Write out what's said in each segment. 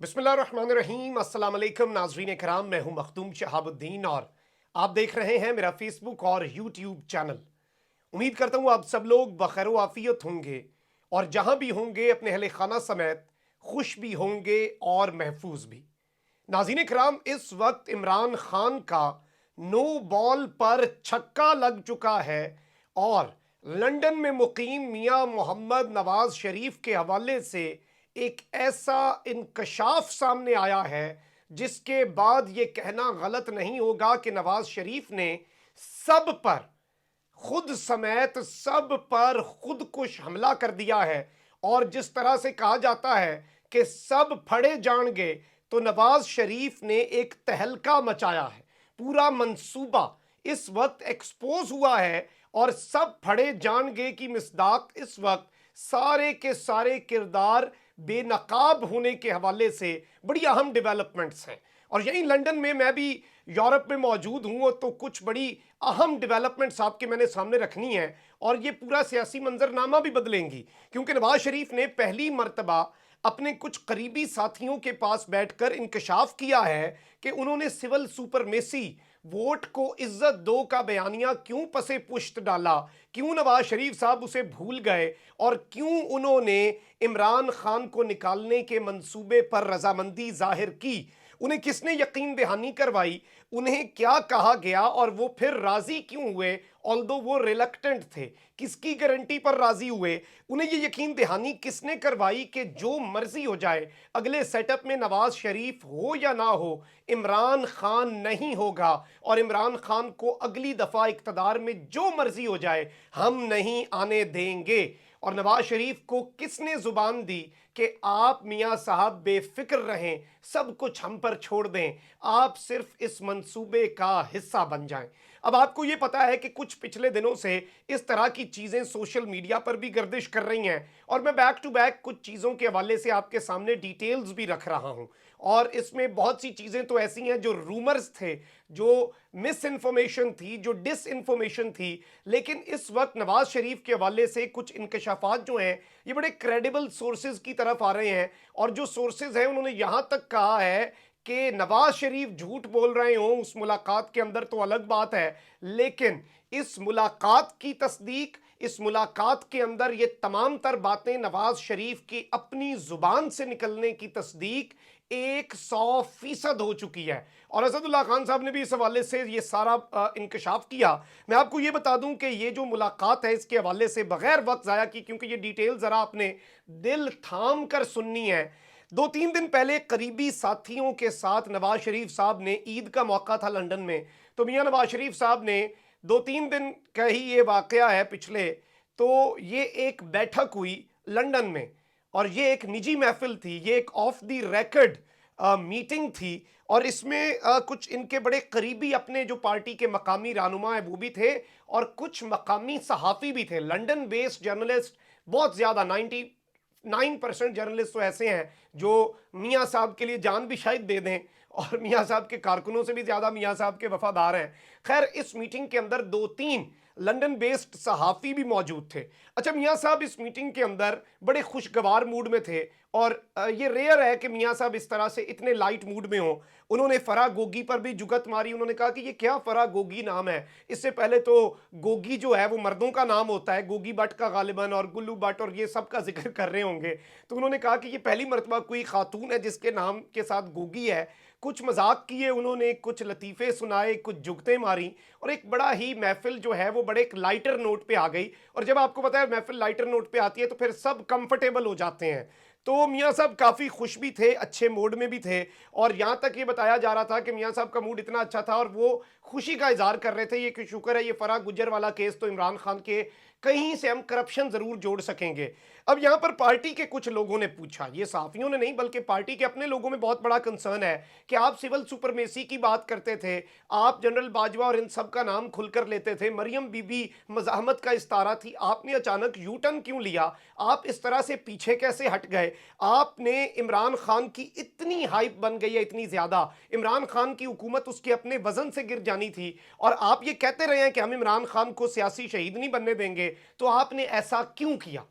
बिस्मिल्लाहिर्रहमानिर्रहीम। अस्सलाम वालेकुम नाज़रीन कराम, मैं हूं मखदूम शहाबुद्दीन और आप देख रहे हैं मेरा फेसबुक और यूट्यूब चैनल। उम्मीद करता हूं आप सब लोग बखैर आफियत होंगे और जहां भी होंगे अपने अहले खाना समेत खुश भी होंगे और महफूज भी। नाज़रीन कराम, इस वक्त इमरान खान का नो बॉल पर छक्का लग चुका है और लंदन में मुकीम मियां मोहम्मद नवाज शरीफ के हवाले से एक ऐसा इंकशाफ सामने आया है जिसके बाद यह कहना गलत नहीं होगा कि नवाज शरीफ ने सब पर, खुद समेत सब पर खुदकुश हमला कर दिया है। और जिस तरह से कहा जाता है कि सब फड़े जाएंगे, तो नवाज शरीफ ने एक तहलका मचाया है। पूरा मंसूबा इस वक्त एक्सपोज हुआ है और सब फड़े जाएंगे की मिसदाक इस वक्त सारे के सारे किरदार बेनकाब होने के हवाले से बड़ी अहम डेवलपमेंट्स हैं। और यहीं लंदन में, मैं भी यूरोप में मौजूद हूं, तो कुछ बड़ी अहम डेवलपमेंट्स आपके मैंने सामने रखनी है और ये पूरा सियासी मंजरनामा भी बदलेंगी, क्योंकि नवाज शरीफ ने पहली मर्तबा अपने कुछ करीबी साथियों के पास बैठकर इंकशाफ किया है कि उन्होंने सिविल सुपरमेसी, वोट को इज्जत दो का बयानिया क्यों पसे पुश्त डाला, क्यों नवाज शरीफ साहब उसे भूल गए और क्यों उन्होंने इमरान खान को निकालने के मंसूबे पर रजामंदी जाहिर की, उन्हें किसने यकीन दहानी करवाई, उन्हें क्या कहा गया और वो फिर राजी क्यों हुए, ऑल्दो वो रिलक्टेंट थे, किसकी गारंटी पर राजी हुए, उन्हें ये यकीन दहानी किसने करवाई कि जो मर्जी हो जाए अगले सेटअप में नवाज शरीफ हो या ना हो, इमरान खान नहीं होगा और इमरान खान को अगली दफा इक्तदार में जो मर्जी हो जाए हम नहीं आने देंगे। और नवाज शरीफ को किसने जुबान दी कि आप मियां साहब बेफिक्र रहें, सब कुछ हम पर छोड़ दें, आप सिर्फ इस मंसूबे का हिस्सा बन जाएं। अब आपको यह पता है कि कुछ पिछले दिनों से इस तरह की चीजें सोशल मीडिया पर भी गर्दिश कर रही हैं और मैं बैक टू बैक कुछ चीजों के हवाले से आपके सामने डिटेल्स भी रख रहा हूं। और इसमें बहुत सी चीजें तो ऐसी हैं जो रूमर्स थे, जो मिस इन्फॉर्मेशन थी, जो डिस इन्फॉर्मेशन थी, लेकिन इस वक्त नवाज शरीफ के हवाले से कुछ इंकशाफात जो हैं ये बड़े क्रेडिबल सोर्सेज की तरफ आ रहे हैं। और जो सोर्सेज हैं उन्होंने यहां तक कहा है कि नवाज शरीफ झूठ बोल रहे हों उस मुलाकात के अंदर तो अलग बात है, लेकिन इस मुलाकात की तस्दीक, इस मुलाकात के अंदर ये तमाम तर बातें नवाज शरीफ की अपनी जुबान से निकलने की तस्दीक 100% हो चुकी है। और असदुल्ला खान साहब ने भी इस हवाले से ये सारा इंकशाफ किया। मैं आपको ये बता दूं कि ये जो मुलाकात है इसके हवाले से बगैर वक्त ज़ाया की, क्योंकि ये डिटेल ज़रा आपने दिल थाम कर सुननी है। 2-3 दिन पहले करीबी साथियों के साथ नवाज शरीफ साहब ने, ईद का मौका था लंदन में, तो मियां नवाज शरीफ साहब ने 2-3 दिन का ही ये वाकया है पिछले, तो ये एक बैठक हुई लंदन में और ये एक निजी महफिल थी, ये एक ऑफ द रिकॉर्ड मीटिंग थी और इसमें कुछ इनके बड़े करीबी अपने जो पार्टी के मकामी रहनुमा है वो भी थे और कुछ मकामी सहाफ़ी भी थे, लंदन बेस्ड जर्नलिस्ट। बहुत ज़्यादा 99% जर्नलिस्ट तो ऐसे हैं जो मियां साहब के लिए जान भी शायद दे दें और मियां साहब के कारकुनों से भी ज़्यादा मियां साहब के वफादार हैं। खैर, इस मीटिंग के अंदर 2-3 लंदन बेस्ड सहाफ़ी भी मौजूद थे। अच्छा, मियां साहब इस मीटिंग के अंदर बड़े खुशगवार मूड में थे और ये रेयर है कि मियां साहब इस तरह से इतने लाइट मूड में हों। उन्होंने फराह गोगी पर भी जुगत मारी, उन्होंने कहा कि ये क्या फराह गोगी नाम है, इससे पहले तो गोगी जो है वो मर्दों का नाम होता है, गोगी भट्ट का गालिबन और गुल्लू भट्ट और ये सब का जिक्र कर रहे होंगे। तो उन्होंने कहा कि ये पहली मरतबा कोई खातून है जिसके नाम के साथ गोगी है। कुछ मजाक किए उन्होंने, कुछ लतीफ़े सुनाए, कुछ जुगतें मारी और एक बड़ा ही महफिल जो है वो बड़े एक लाइटर नोट पे आ गई। और जब आपको पता है महफिल लाइटर नोट पे आती है तो फिर सब कंफर्टेबल हो जाते हैं। तो मियां साहब काफ़ी खुश भी थे, अच्छे मूड में भी थे और यहाँ तक ये बताया जा रहा था कि मियां साहब का मूड इतना अच्छा था और वो खुशी का इजहार कर रहे थे ये कि शुक्र है ये फराह गुज्जर वाला केस तो इमरान खान के कहीं से हम करप्शन ज़रूर जोड़ सकेंगे। अब यहाँ पर पार्टी के कुछ लोगों ने पूछा, ये सहाफ़ियों ने नहीं बल्कि पार्टी के अपने लोगों में बहुत बड़ा कंसर्न है कि आप सिविल सुपरमेसी की बात करते थे, आप जनरल बाजवा और इन सब का नाम खुलकर लेते थे, मरियम बीबी मज़ाहमत का इस्तारा थी, आपने अचानक यू टर्न क्यों लिया, आप इस तरह से पीछे कैसे हट गए, आपने इमरान खान की इतनी हाइप बन गई है, इतनी ज़्यादा, इमरान खान की हुकूमत उसके अपने वजन से गिर जानी थी और आप ये कहते रहे हैं कि हम इमरान खान को सियासी शहीद नहीं बनने देंगे, तो आपने ऐसा क्यों किया।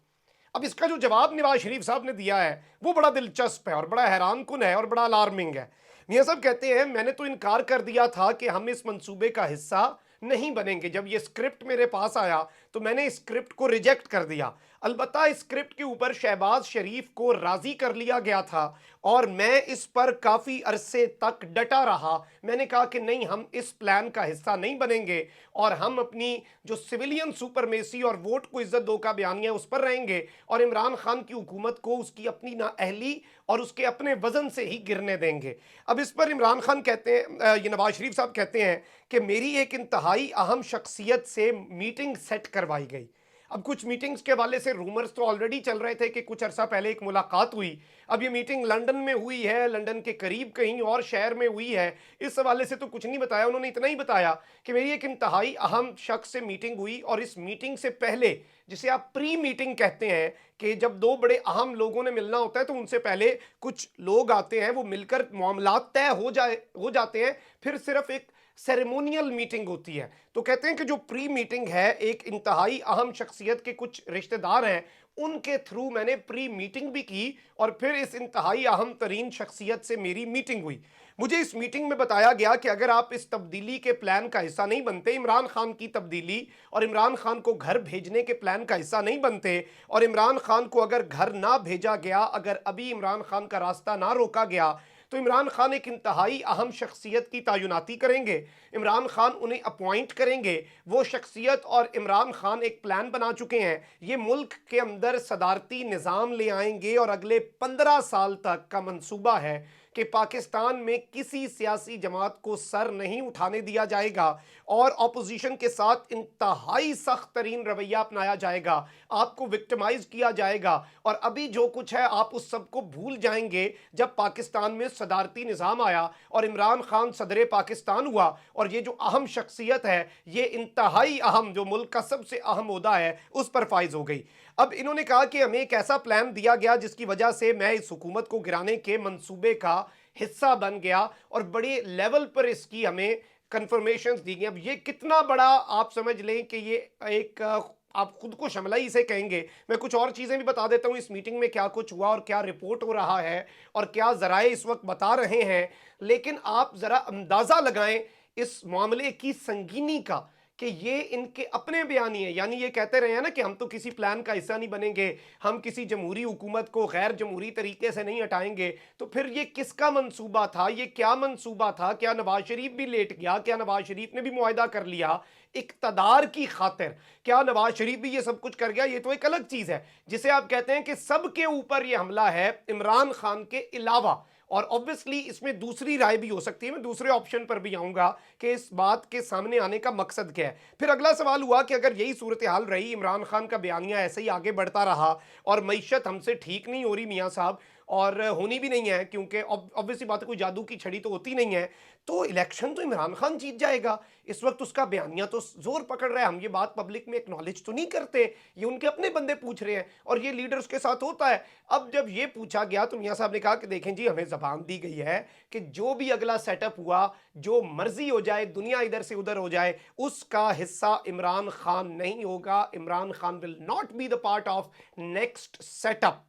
अब इसका जो जवाब नवाज शरीफ साहब ने दिया है वो बड़ा दिलचस्प है और बड़ा हैरान कुन है और बड़ा अलार्मिंग है। मियां साहब कहते हैं मैंने तो इनकार कर दिया था कि हम इस मंसूबे का हिस्सा नहीं बनेंगे। जब ये स्क्रिप्ट मेरे पास आया तो मैंने इस स्क्रिप्ट को रिजेक्ट कर दिया। अलबत्ता इस स्क्रिप्ट के ऊपर शहबाज शरीफ को राजी कर लिया गया था और मैं इस पर काफी अरसे तक डटा रहा। मैंने कहा कि नहीं, हम इस प्लान का हिस्सा नहीं बनेंगे और हम अपनी जो सिविलियन सुपरमेसी और वोट को इज्जत दो का बयानिया उस पर रहेंगे और इमरान खान की हुकूमत को उसकी अपनी नाअहली और उसके अपने वजन से ही गिरने देंगे। अब इस पर इमरान खान कहते हैं, ये नवाज शरीफ साहब कहते हैं कि मेरी एक इंतहाई अहम शख्सियत से मीटिंग सेट करवाई गई। अब कुछ मीटिंग्स के हवाले से रूमर्स तो ऑलरेडी चल रहे थे कि कुछ अरसा पहले एक मुलाकात हुई। अब ये मीटिंग लंदन में हुई है, लंदन के करीब कहीं और शहर में हुई है, इस हवाले से तो कुछ नहीं बताया। उन्होंने इतना ही बताया कि मेरी एक इंतहाई अहम शख्स से मीटिंग हुई और इस मीटिंग से पहले, जिसे आप प्री मीटिंग कहते हैं कि जब दो बड़े अहम लोगों ने मिलना होता है तो उनसे पहले कुछ लोग आते हैं, वो मिलकर मामलात तय हो जाते हैं, फिर सिर्फ एक सेरेमोनियल मीटिंग होती है। तो कहते हैं कि जो प्री मीटिंग है, एक इंतहाई अहम शख्सियत के कुछ रिश्तेदार हैं उनके थ्रू मैंने प्री मीटिंग भी की और फिर इस इंतहाई अहम तरीन शख्सियत से मेरी मीटिंग हुई। मुझे इस मीटिंग में बताया गया कि अगर आप इस तब्दीली के प्लान का हिस्सा नहीं बनते, इमरान खान की तब्दीली और इमरान खान को घर भेजने के प्लान का हिस्सा नहीं बनते और इमरान खान को अगर घर ना भेजा गया, अगर अभी इमरान खान का रास्ता ना रोका गया, तो इमरान खान एक इंतहाई अहम शख्सियत की तैनाती करेंगे, इमरान खान उन्हें अपॉइंट करेंगे। वो शख्सियत और इमरान खान एक प्लान बना चुके हैं, ये मुल्क के अंदर सदारती निज़ाम ले आएंगे और अगले 15 साल तक का मंसूबा है कि पाकिस्तान में किसी सियासी जमात को सर नहीं उठाने दिया जाएगा और अपोजिशन के साथ इंतहाई सख्त तरीन रवैया अपनाया जाएगा, आपको विक्टिमाइज किया जाएगा और अभी जो कुछ है आप उस सब को भूल जाएंगे जब पाकिस्तान में सदारती निज़ाम आया और इमरान खान सदर पाकिस्तान हुआ और ये जो अहम शख्सियत है, ये इंतहाई अहम जो मुल्क का सबसे अहम ओहदा है, उस पर फाइज हो गई। अब इन्होंने कहा कि हमें एक ऐसा प्लान दिया गया जिसकी वजह से मैं इस हुकूमत को गिराने के मंसूबे का हिस्सा बन गया और बड़े लेवल पर इसकी हमें कंफर्मेशंस दी गई। अब ये कितना बड़ा आप समझ लें कि ये एक आप खुद को शमला ही इसे कहेंगे। मैं कुछ और चीज़ें भी बता देता हूँ इस मीटिंग में क्या कुछ हुआ और क्या रिपोर्ट हो रहा है और क्या ज़राए इस वक्त बता रहे हैं, लेकिन आप ज़रा अंदाज़ा लगाएं इस मामले की संगीनी का कि ये इनके अपने बयानी है। यानी ये कहते रहे हैं ना कि हम तो किसी प्लान का हिस्सा नहीं बनेंगे, हम किसी जमहूरी हुकूमत को गैर जमहूरी तरीके से नहीं हटाएंगे। तो फिर ये किसका मंसूबा था, ये क्या मंसूबा था? क्या नवाज शरीफ भी लेट गया? क्या नवाज शरीफ ने भी मुआहदा कर लिया इक़्तिदार की खातिर? क्या नवाज शरीफ भी ये सब कुछ कर गया? ये तो एक अलग चीज़ है जिसे आप कहते हैं कि सबके ऊपर ये हमला है इमरान खान के अलावा। और ऑब्वियसली इसमें दूसरी राय भी हो सकती है, मैं दूसरे ऑप्शन पर भी आऊंगा कि इस बात के सामने आने का मकसद क्या है। फिर अगला सवाल हुआ कि अगर यही सूरत हाल रही, इमरान खान का बयानिया ऐसे ही आगे बढ़ता रहा और मईशत हमसे ठीक नहीं हो रही मियाँ साहब, और होनी भी नहीं है क्योंकि ऑब्वियसली बात है, कोई जादू की छड़ी तो होती नहीं है, तो इलेक्शन तो इमरान खान जीत जाएगा। इस वक्त उसका बयानिया तो जोर पकड़ रहा है, हम ये बात पब्लिक में एक्नॉलेज तो नहीं करते, ये उनके अपने बंदे पूछ रहे हैं और ये लीडर्स के साथ होता है। अब जब ये पूछा गया तो मियाँ साहब ने कहा कि देखें जी, हमें जबान दी गई है कि जो भी अगला सेटअप हुआ, जो मर्जी हो जाए, दुनिया इधर से उधर हो जाए, उसका हिस्सा इमरान खान नहीं होगा। Imran Khan will not be the part of next setup.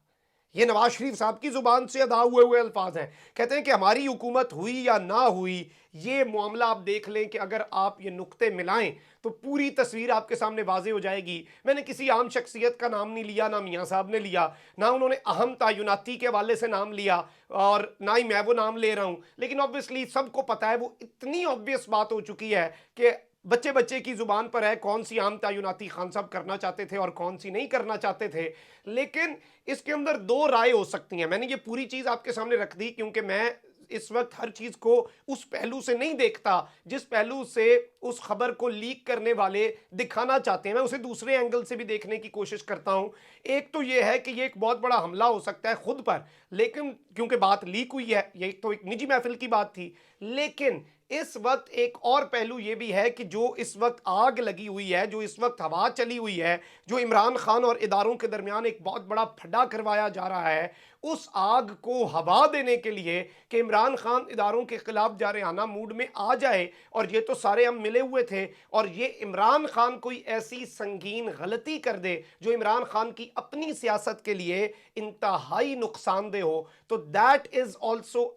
ये नवाज शरीफ साहब की जुबान से अदा हुए अल्फाज हैं। कहते हैं कि हमारी हुकूमत हुई या ना हुई, ये मामला आप देख लें कि अगर आप ये नुक्ते मिलाएं तो पूरी तस्वीर आपके सामने वाजे हो जाएगी। मैंने किसी आम शख्सियत का नाम नहीं लिया, ना मियाँ साहब ने लिया, ना उन्होंने अहम तयनाती के हवाले से नाम लिया और ना ही मैं वो नाम ले रहा हूँ, लेकिन ऑब्वियसली सबको पता है, वो इतनी ऑब्वियस बात हो चुकी है कि बच्चे बच्चे की जुबान पर है कौन सी आम तयनाती खान साहब करना चाहते थे और कौन सी नहीं करना चाहते थे। लेकिन इसके अंदर दो राय हो सकती हैं। मैंने ये पूरी चीज़ आपके सामने रख दी क्योंकि मैं इस वक्त हर चीज़ को उस पहलू से नहीं देखता जिस पहलू से उस खबर को लीक करने वाले दिखाना चाहते हैं। मैं उसे दूसरे एंगल से भी देखने की कोशिश करता हूं। एक तो ये है कि ये एक बहुत बड़ा हमला हो सकता है खुद पर, लेकिन क्योंकि बात लीक हुई है, ये तो एक निजी महफिल की बात थी, लेकिन इस वक्त एक और पहलू ये भी है कि जो इस वक्त आग लगी हुई है, जो इस वक्त हवा चली हुई है, जो इमरान खान और इदारों के दरमियान एक बहुत बड़ा फड्डा करवाया जा रहा है, उस आग को हवा देने के लिए कि इमरान खान इदारों के खिलाफ जारहाना मूड में आ जाए और ये तो सारे हम मिले हुए थे और ये इमरान खान कोई ऐसी संगीन गलती कर दे जो इमरान खान की अपनी सियासत के लिए इंतहाई नुकसानदेह हो, तो दैट इज ऑल्सो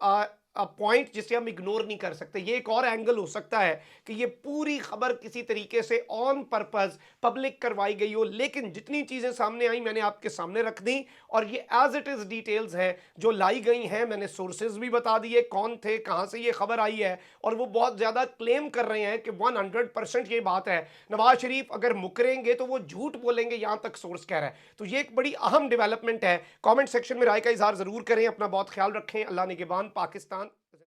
पॉइंट जिसे हम इग्नोर नहीं कर सकते। ये एक और एंगल हो सकता है कि ये पूरी खबर किसी तरीके से ऑन पर्पस पब्लिक करवाई गई हो, लेकिन जितनी चीजें सामने आई मैंने आपके सामने रख दी और ये एज इट इज डिटेल्स हैं जो लाई गई हैं। मैंने सोर्सेज भी बता दिए कौन थे, कहां से ये खबर आई है, और वो बहुत ज्यादा क्लेम कर रहे हैं कि 100% ये बात है। नवाज शरीफ अगर मुकरेंगे तो वो झूठ बोलेंगे, यहां तक सोर्स कह रहा है। तो ये एक बड़ी अहम डेवलपमेंट है। कमेंट सेक्शन में राय का इजहार जरूर करें। अपना बहुत ख्याल रखें। अल्लाह निगहबान। पाकिस्तान